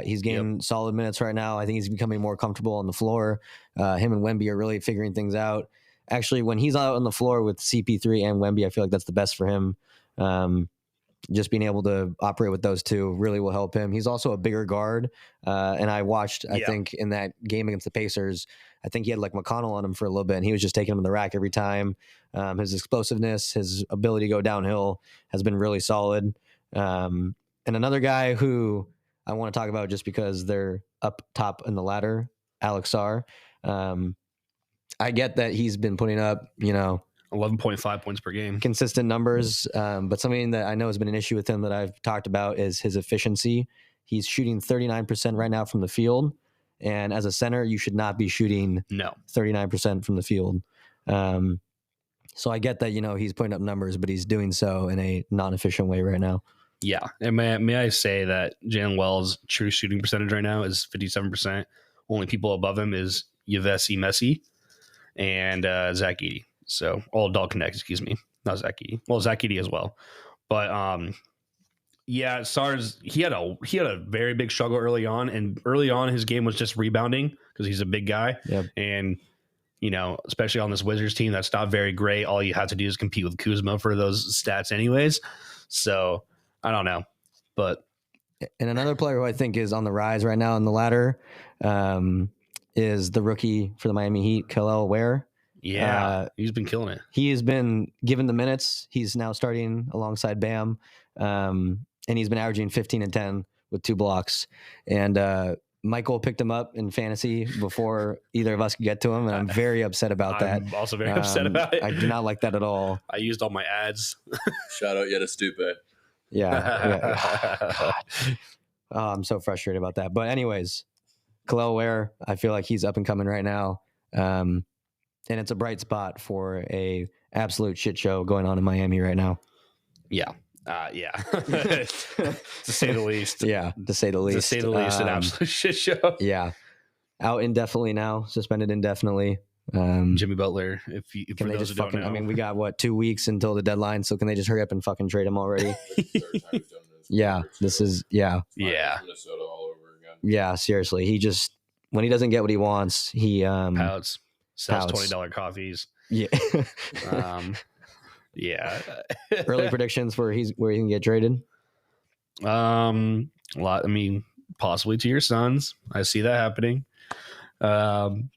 He's getting solid minutes right now. I think he's becoming more comfortable on the floor. Him and Wemby are really figuring things out. Actually, when he's out on the floor with CP3 and Wemby, I feel like that's the best for him. Just being able to operate with those two really will help him. He's also a bigger guard. And I watched, I think, in that game against the Pacers, I think he had like McConnell on him for a little bit, and he was just taking him in the rack every time. His explosiveness, his ability to go downhill has been really solid. And another guy who I want to talk about just because they're up top in the ladder, Alex Sarr. I get that he's been putting up, 11.5 points per game, consistent numbers. But something that I know has been an issue with him that I've talked about is his efficiency. He's shooting 39% right now from the field. And as a center, you should not be shooting 39% from the field. So I get that, he's putting up numbers, but he's doing so in a non-efficient way right now. Yeah. And may I say that Jalen Wells' true shooting percentage right now is 57%. Only people above him is Yavesi Messi and Zach Edey. So all Dog Connect, excuse me, not Zach Edey. Well, Zach Edey as well. But Sarr's he had a very big struggle early on, and early on his game was just rebounding because he's a big guy. Yep. And especially on this Wizards team that's not very great. All you have to do is compete with Kuzma for those stats anyways. So I don't know. But and another player who I think is on the rise right now in the ladder is the rookie for the Miami Heat, Kel'el Ware. Yeah, he's been killing it. He has been given the minutes. He's now starting alongside Bam, and he's been averaging 15 and 10 with 2 blocks. And Michael picked him up in fantasy before either of us could get to him, and I'm very upset about that. I'm also very upset about it. I do not like that at all. I used all my ads. Shout out Yeta Stupe. Yeah. Oh, I'm so frustrated about that. But anyways, Kel'el Ware, I feel like he's up and coming right now. And it's a bright spot for a absolute shit show going on in Miami right now. Yeah. To say the least. Yeah, to say the least. An absolute shit show. Yeah. Out indefinitely now, suspended indefinitely. Jimmy Butler. If Can for they those just who don't fucking? know, I mean, we got 2 weeks until the deadline, so can they just hurry up and fucking trade him already? Yeah, this is yeah. Minnesota all over again. Yeah, seriously. He just when he doesn't get what he wants, he Pouts, sells pouts. $20 coffees. Yeah. Yeah. Early predictions for where he can get traded. A lot. I mean, possibly to your Suns. I see that happening. I'm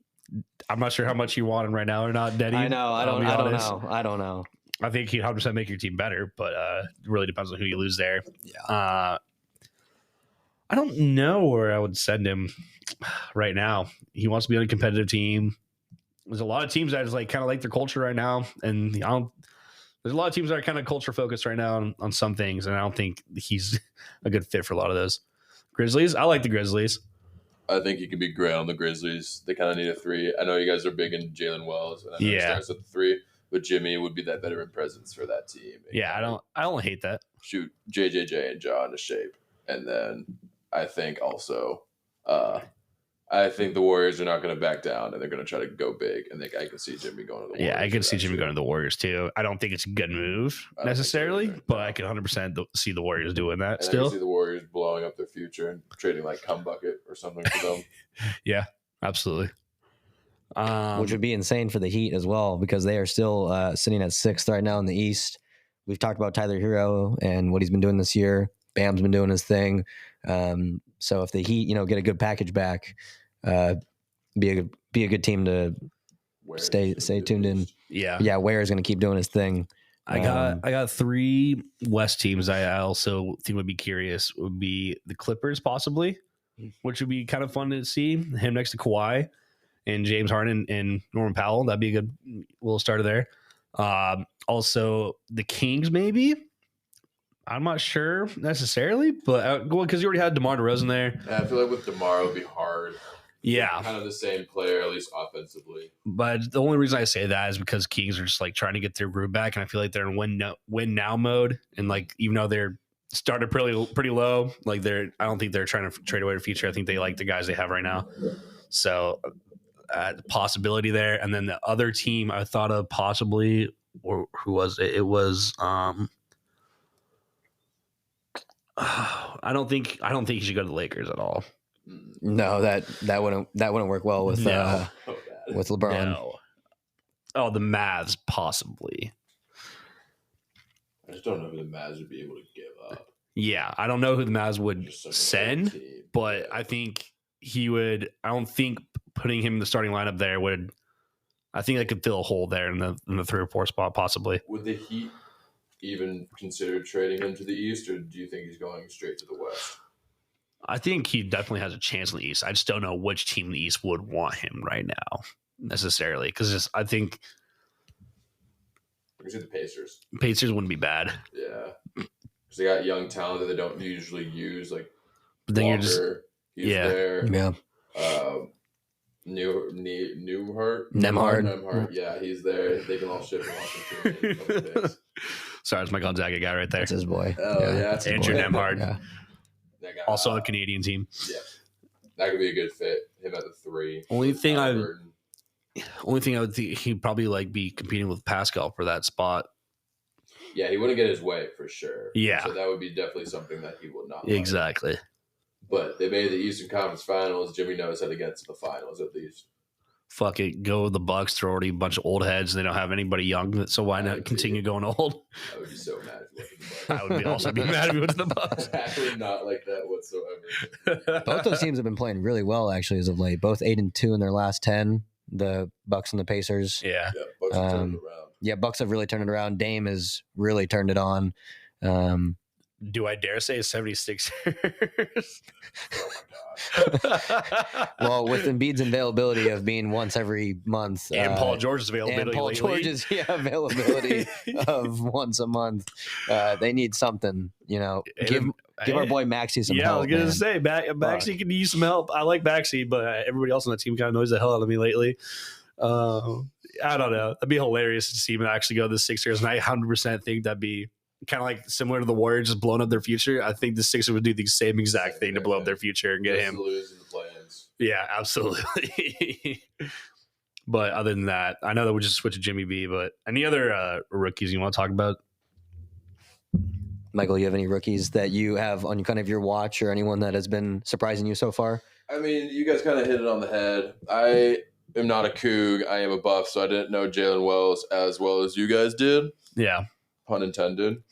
not sure how much you want him right now or not, Denny. I know. I don't know. I think he'd 100% make your team better, but it really depends on who you lose there. Yeah. I don't know where I would send him right now. He wants to be on a competitive team. There's a lot of teams that is like kind of like their culture right now, and there's a lot of teams that are kind of culture focused right now on some things, and I don't think he's a good fit for a lot of those. Grizzlies, I like the Grizzlies. I think he could be great on the Grizzlies. They kind of need a 3. I know you guys are big in Jalen Wells, and I know he starts at the 3, but Jimmy would be that veteran presence for that team. Yeah, I don't hate that. Shoot JJJ and John to shape, and then I think also, I think the Warriors are not going to back down, and they're going to try to go big. And I can see Jimmy going to the Warriors. Yeah, I can see Jimmy going to the Warriors too. I don't think it's a good move necessarily, but I can 100% see the Warriors doing that. And still, I can see the Warriors blowing up their future and trading like Cum Bucket or something for them. Yeah, absolutely. Which would be insane for the Heat as well, because they are still sitting at 6th right now in the East. We've talked about Tyler Hero and what he's been doing this year. Bam's been doing his thing. So if the Heat, get a good package back, be a good team to stay tuned in. Yeah. Ware's going to keep doing his thing. I got 3 West teams. I also think would be curious. Would be the Clippers possibly, which would be kind of fun to see him next to Kawhi and James Harden and Norman Powell. That'd be a good little starter there. Also the Kings maybe. I'm not sure necessarily, but because you already had DeMar DeRozan there. Yeah, I feel like with DeMar it would be hard. Yeah, kind of the same player, at least offensively. But the only reason I say that is because Kings are just like trying to get their groove back, and I feel like they're in win now mode. And like even though they're started pretty low, like I don't think they're trying to trade away the future. I think they like the guys they have right now. So possibility there. And then the other team I thought of possibly, or who was it? It was I don't think he should go to the Lakers at all. No, that wouldn't work well with LeBron. No. Oh, the Mavs possibly. I just don't know who the Mavs would be able to give up. Yeah, I don't know who the Mavs would send, but I think he would. I don't think putting him in the starting lineup there would. I think that could fill a hole there in the 3 or 4 spot possibly. Would the Heat even consider trading him to the East, or do you think he's going straight to the West? I think he definitely has a chance in the East. I just don't know which team in the East would want him right now necessarily, because I think the Pacers. Pacers wouldn't be bad. Yeah, because they got young talent that they don't usually use. Like, but then Walker, he's there. Yeah. Nemhard. Yeah, he's there. They can all ship him off. Sorry, it's my Gonzaga guy right there. That's his boy. Oh yeah, that's Andrew Nemhard. Yeah. Also on the Canadian team. Yeah, that could be a good fit. Him at the 3. Only thing I would think he'd probably be competing with Pascal for that spot. Yeah, he wouldn't get his way for sure. Yeah, so that would be definitely something that he would not. Exactly. But they made the Eastern Conference Finals. Jimmy knows how to get to the finals at least. Fuck it, go with the Bucks. They're already a bunch of old heads. They don't have anybody young, so why not continue going old? I would be so mad if you went to the Bucks. I would also be mad if you went to the Bucks. Actually, not like that whatsoever. Both those teams have been playing really well actually as of late. Both 8-2 in their last 10. The Bucks and the Pacers. Yeah, Bucks have turned it around. Yeah, Bucks have really turned it around. Dame has really turned it on. Do I dare say 76ers? Oh my god. Well, with Embiid's availability of being once every month, and Paul George's availability, and Paul lately. George's availability of once a month, they need something. Give our boy Maxey some help. Yeah, I was gonna man. say Maxey can use some help. I like Maxey, but everybody else on that team kind of knows the hell out of me lately. I don't know. That'd be hilarious to see him actually go to the Sixers, and I 100% think that'd be kind of like similar to the Warriors just blowing up their future. I think the Sixers would do the same exact thing to blow up their future and get him. Lose in the plans. Yeah, absolutely. But other than that, I know that we just switched to Jimmy B. But any other rookies you want to talk about? Michael, you have any rookies that you have on kind of your watch, or anyone that has been surprising you so far? I mean, you guys kind of hit it on the head. I am not a Coug. I am a Buff, so I didn't know Jalen Wells as well as you guys did. Yeah. Pun intended.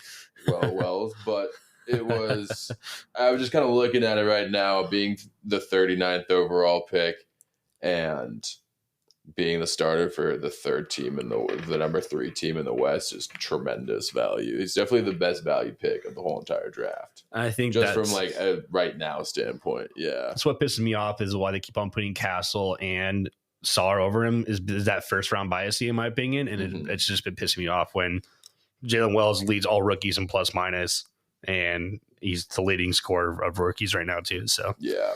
Wells. But it was – I was just kind of looking at it right now, being the 39th overall pick and being the starter for the third team and the number 3 team in the West is tremendous value. He's definitely the best value pick of the whole entire draft. I think just from like a right now standpoint. Yeah. That's what pisses me off is why they keep on putting Castle and Saar over him is that first round bias in my opinion. And it's just been pissing me off when Jalen Wells leads all rookies in plus minus and he's the leading scorer of rookies right now too. So yeah.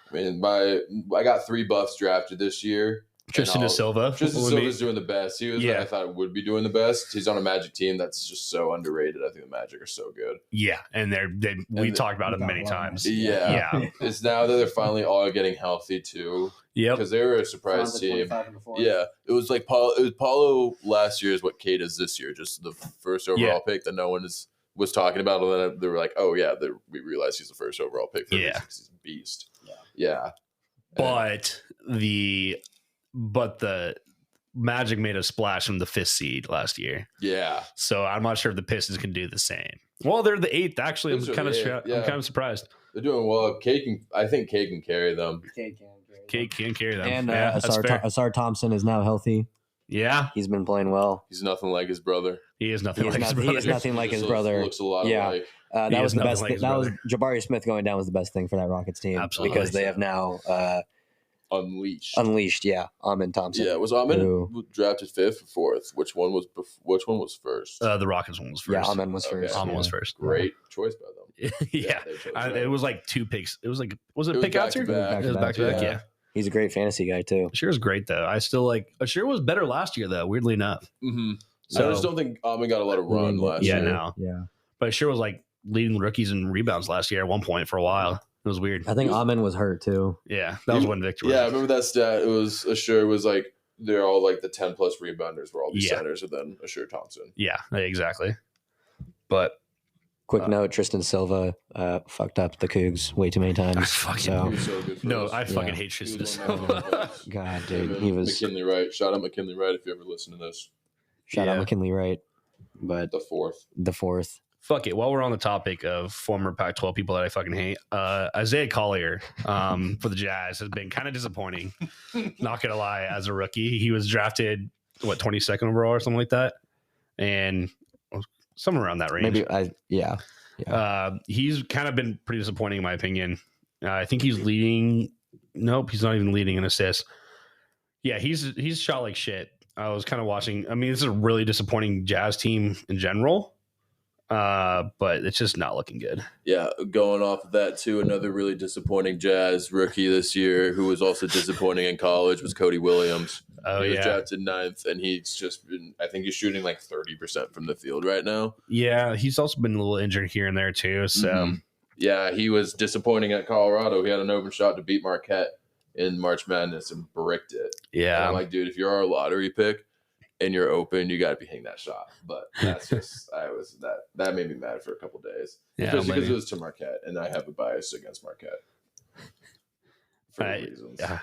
I mean, I got 3 Buffs drafted this year. Tristan da Silva. Tristan da Silva's doing the best. He was what I thought would be doing the best. He's on a Magic team that's just so underrated. I think the Magic are so good. Yeah, and we talked about it many times. Yeah. It's now that they're finally all getting healthy too. Yeah, because they were a surprise team. Yeah, it was like Paulo last year is what Kate is this year. Just the first overall pick that no one was talking about, and then they were like, "Oh yeah," we realized he's the first overall pick. For he's a beast. Yeah. But the Magic made a splash from the 5th seed last year. Yeah. So I'm not sure if the Pistons can do the same. Well, they're the 8th actually. I'm kind of surprised. They're doing well. I think Kate can carry them. Kate can carry them. And Asar Thompson is now healthy. Yeah, he's been playing well. He's nothing like his brother. He is nothing like his brother. Looks a lot alike. That was the best thing. That was Jabari Smith going down was the best thing for that Rockets team. Absolutely. Because they have now Unleashed, yeah. Amin Thompson. Yeah, was Amin drafted 5th or 4th? Which one was first? The Rockets one was first. Yeah, Amin was first. Amin was first. Great choice by them. It was like 2 picks. Was it pick outs? It was back to back. Yeah. He's a great fantasy guy too. Asher's great though. I still like Asher was better last year though. Weirdly enough. Mm-hmm. So I just don't think Amin got a lot of run last year. Yeah. But Asher was like leading rookies in rebounds last year at one point for a while. It was weird. I think Amin was hurt too. Yeah, that was when Victor. Yeah, I remember that stat. It was Asher was like they're all like the 10+ rebounders were all these centers, and then Asher Thompson. Yeah, exactly. But quick note: Tristan Silva fucked up the Cougs way too many times. I fucking hate Tristan Silva. God, dude, he was McKinley Wright. Shout out McKinley Wright if you ever listen to this. Shout out McKinley Wright, but the fourth. Fuck it. While we're on the topic of former Pac-12 people that I fucking hate, Isaiah Collier for the Jazz has been kind of disappointing. Not gonna lie, as a rookie, he was drafted 22nd overall or something like that, and somewhere around that range. He's kind of been pretty disappointing in my opinion. I think he's leading. Nope, he's not even leading in assists. Yeah, he's shot like shit. I was kind of watching. I mean, this is a really disappointing Jazz team in general. But it's just not looking good. Yeah, going off of that too, another really disappointing Jazz rookie this year who was also disappointing in college was Cody Williams. He was drafted 9th, and he's just been, I think he's shooting like 30% from the field right now. Yeah, he's also been a little injured here and there too. So yeah, he was disappointing at Colorado. He had an open shot to beat Marquette in March Madness and bricked it. Yeah, and I'm like, dude, if you're our lottery pick and you're open, you got to be hitting that shot. But that's just, that made me mad for a couple days. Yeah, especially because it was to Marquette, and I have a bias against Marquette. I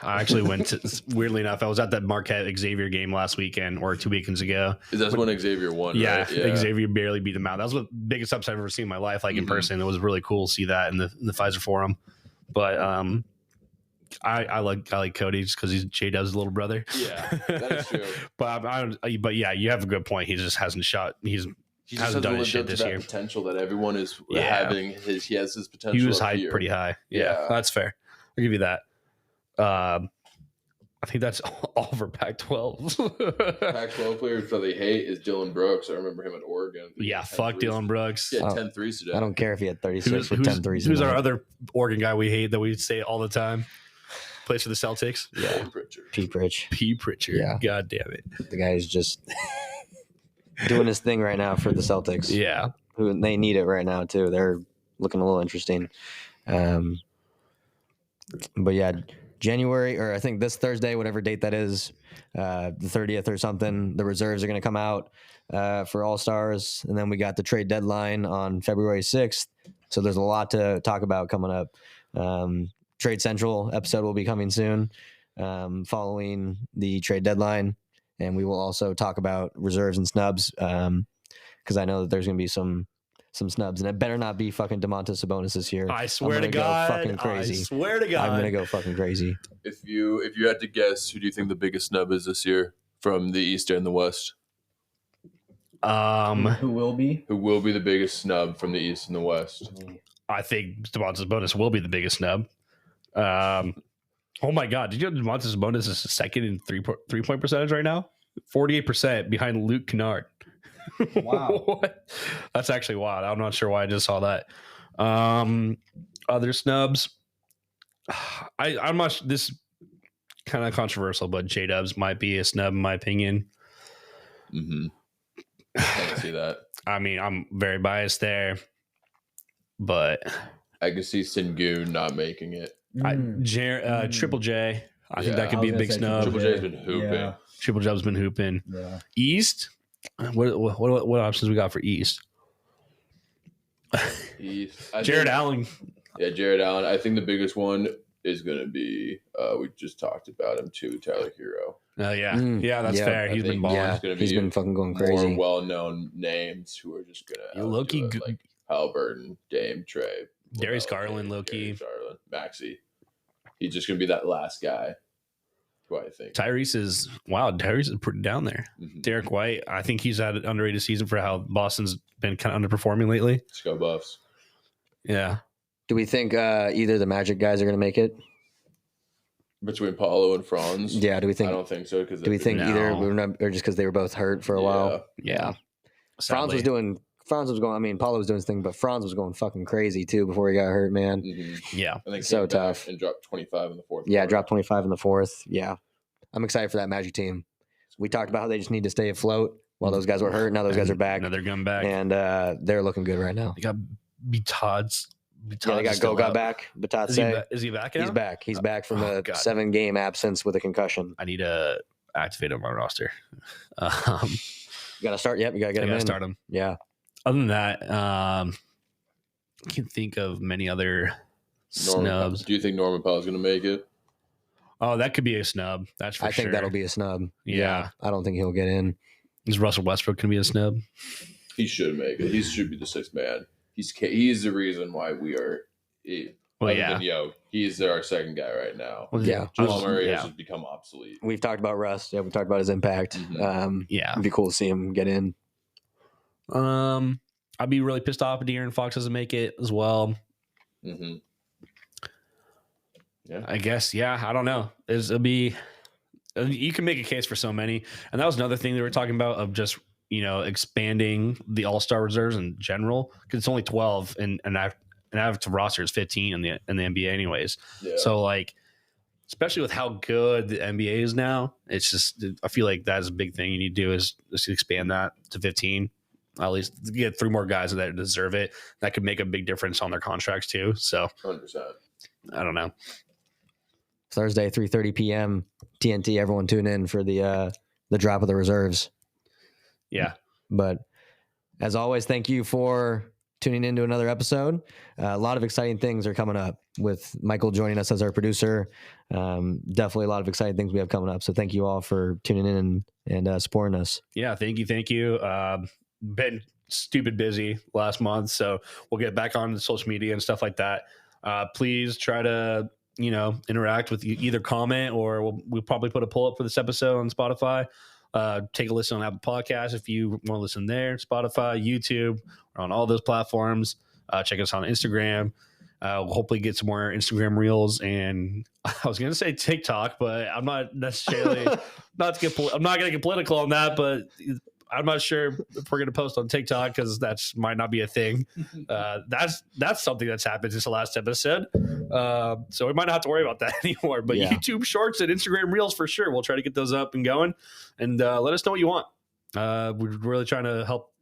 actually went to, weirdly enough, I was at that Marquette Xavier game last weekend or 2 weekends ago. That's when Xavier won, yeah, right? Yeah, Xavier barely beat them out. That was the biggest upset I've ever seen in my life, like in person. It was really cool to see that in the Pfizer Forum. But I like Cody just because he's J-Dub's little brother. Yeah, that is true. But yeah, you have a good point. He just hasn't shot. He hasn't done his shit this year. Potential that everyone is having. He has his potential. He was pretty high. Yeah, that's fair. I'll give you that. I think that's all for Pac-12. Pac-12 players that they hate is Dylan Brooks. I remember him at Oregon. Yeah, fuck Dylan Brooks. He had 10 threes today. I don't care if he had 36 or 10 threes. Who's our other Oregon guy we hate that we say all the time? Plays for the Celtics. Yeah, P. Pritchard. Yeah, god damn it. The guy is just doing his thing right now for the Celtics. Yeah, they need it right now too. They're looking a little interesting. But yeah, January, or I think this Thursday, whatever date that is, the 30th or something, the reserves are going to come out for All-Stars. And then we got the trade deadline on February 6th. So there's a lot to talk about coming up. Trade Central episode will be coming soon following the trade deadline. And we will also talk about reserves and snubs because I know that there's going to be some snubs, and it better not be fucking Domantas Sabonis this year. I swear to God, fucking crazy. I swear to God, I'm gonna go fucking crazy. If you had to guess, who do you think the biggest snub is this year from the East and the West? Who will be? Who will be the biggest snub from the East and the West? I think Domantas Sabonis will be the biggest snub. Oh my God, did you know Domantas Sabonis is second in three-point percentage right now? 48% behind Luke Kennard. Wow. What? That's actually wild. I'm not sure why I just saw that. Other snubs. I'm not. This kind of controversial, but J-Dubs might be a snub in my opinion. Mm-hmm. I can see that. I mean, I'm very biased there, but I can see Sengun not making it. Triple J. I think that could I be a was big gonna say snub. Triple J's been hooping. Yeah. Triple J's been hooping. Yeah. East. What options we got for East? Jared Allen. Yeah, Jared Allen. I think the biggest one is going to be, we just talked about him too, Tyler Hero. Oh, yeah. Yeah, that's fair. He's been balling. Yeah, he's been fucking going crazy. More well-known names who are just going to low-key like Halliburton, Dame, Trey. Darius Garland, low-key. Garland, Maxey. He's just going to be that last guy. I think Tyrese is pretty down there. Mm-hmm. Derek White, I think he's had an underrated season for how Boston's been kind of underperforming lately. Let's go Buffs. Yeah. Do we think either the Magic guys are going to make it? Between Paulo and Franz? Yeah. Do we think? I don't think so. Do we think either, or just because they were both hurt for a while? Yeah. Franz was going. I mean, Paulo was doing his thing, but Franz was going fucking crazy too before he got hurt, man. Mm-hmm. Yeah. I think So tough. And dropped 25 in the fourth. Yeah, quarter. dropped 25 in the fourth. Yeah. I'm excited for that Magic team. We talked about how they just need to stay afloat while those guys were hurt. Now those guys are back. Now they're coming back. And they're looking good right now. They got Bitods. Yeah, they got back. Batatse. Is he back now? He's back. He's back from a God. 7-game absence with a concussion. I need to activate him on my roster. You got to start. Yep, you got to get him in. Start him. Yeah. Other than that, I can't think of many other snubs. Do you think Norman Powell's going to make it? Oh, that could be a snub. That's for sure. I think that'll be a snub. Yeah. I don't think he'll get in. Is Russell Westbrook going to be a snub? He should make it. He should be the sixth man. He's the reason why we are. He's our second guy right now. Well, Yeah. Jamal Murray has just become obsolete. We've talked about Russ. Yeah, we talked about his impact. Mhm. It'd be cool to see him get in. I'd be really pissed off if De'Aaron Fox doesn't make it as well. Mm-hmm. Yeah. I guess, I don't know. You can make a case for so many. And that was another thing they were talking about of just, expanding the all-star reserves in general, because it's only 12 and active roster is 15 in the NBA anyways. Yeah. So especially with how good the NBA is now, it's just, I feel like that's a big thing you need to do is just expand that to 15. At least get 3 more guys that deserve it. That could make a big difference on their contracts too. So 100%. I don't know. Thursday, 3:30 p.m. TNT. Everyone tune in for the drop of the reserves. Yeah. But as always, thank you for tuning into another episode. A lot of exciting things are coming up with Michael joining us as our producer. Definitely a lot of exciting things we have coming up. So thank you all for tuning in and supporting us. Yeah. Thank you. Been stupid busy last month, so we'll get back on social media and stuff like that. Please try to, interact with either comment or we'll probably put a pull up for this episode on Spotify. Take a listen on Apple Podcasts if you want to listen there. Spotify, YouTube, we're on all those platforms. Check us on Instagram. We'll hopefully get some more Instagram reels, and I was going to say TikTok, but I'm not necessarily I'm not going to get political on that, but I'm not sure if we're going to post on TikTok because that's might not be a thing. That's something that's happened since the last episode. So we might not have to worry about that anymore. But YouTube Shorts and Instagram Reels for sure. We'll try to get those up and going, and let us know what you want. We're really trying to help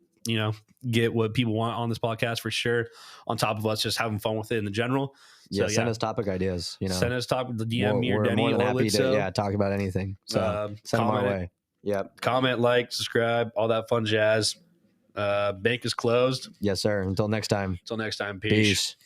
get what people want on this podcast for sure. On top of us just having fun with it in the general. Yeah, So, send us topic ideas. Send us topic. The DM me or we're Denny more than or happy Litso. to talk about anything. So send them our way. Yep. Comment, like, subscribe, all that fun jazz. Bank is closed. Yes, sir. Until next time. Peace. Peace.